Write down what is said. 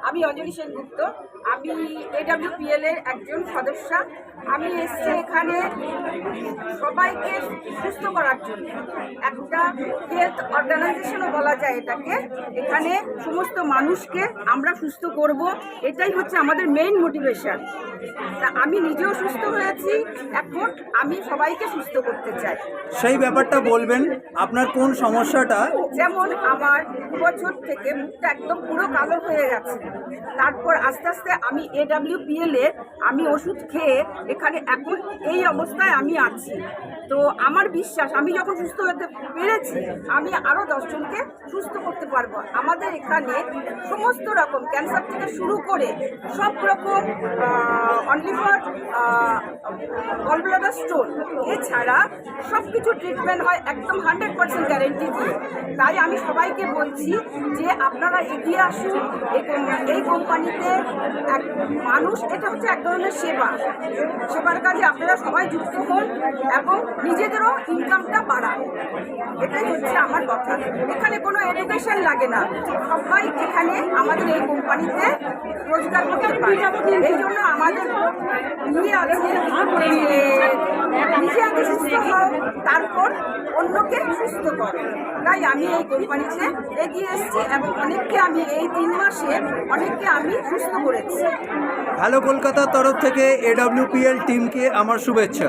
আমি অঞ্জলি সেনগুপ্ত। আমি AWPL এর একজন সদস্য। আমি এসেছি এখানে সবাইকে সুস্থ করার জন্য। একটা হেলথ অর্গানাইজেশনও বলা যায় এটাকে। এখানে সমস্ত মানুষকে আমরা সুস্থ করব, এটাই হচ্ছে আমাদের মেইন মোটিভেশন। তা আমি নিজেও সুস্থ হয়েছি, এখন আমি সবাইকে সুস্থ করতে চাই। সেই ব্যাপারটা বলবেন, আপনার কোন সমস্যাটা? যেমন আমার 2 বছর থেকে মুখটা একদম পুরো কালো হয়ে গেছে। তারপর আস্তে আস্তে আমি AWPL এর আমি ওষুধ খেয়ে এখানে এখন এই অবস্থায় আমি আছি। তো আমার বিশ্বাস আমি যখন সুস্থ হতে পেরেছি, আমি আরও 10 জনকে সুস্থ করতে পারবো। আমাদের এখানে সমস্ত রকম ক্যান্সার থেকে শুরু করে সব রকম only for gallbladder stone এছাড়া সব কিছু ট্রিটমেন্ট হয় একদম 100% গ্যারেন্টি দিয়ে। তাই আমি সবাইকে বলছি যে আপনারা এগিয়ে আসুন। এই কোম্পানিতে মানুষ, এটা হচ্ছে এক ধরনের সেবার কাজে আপনারা সবাই যুক্ত হন এবং নিজেদেরও ইনকামটা বাড়ান। এটাই হচ্ছে আমার কথা। এখানে কোনো এডুকেশন লাগে না, সবাই এখানে আমাদের এই কোম্পানিতে রোজগার করতে পারে। এই জন্য আমাদের নিয়ে আছে নিজে আগে সুস্থ হও, তারপর অন্যকে সুস্থ করো। তাই আমি এই কোম্পানিতে এগিয়ে এসেছি এবং অনেককে আমি এই 3 মাসে অনেককে আমি সুস্থ করেছি। হ্যালো কলকাতার তরফ থেকে AWPL টিমকে আমার শুভেচ্ছা।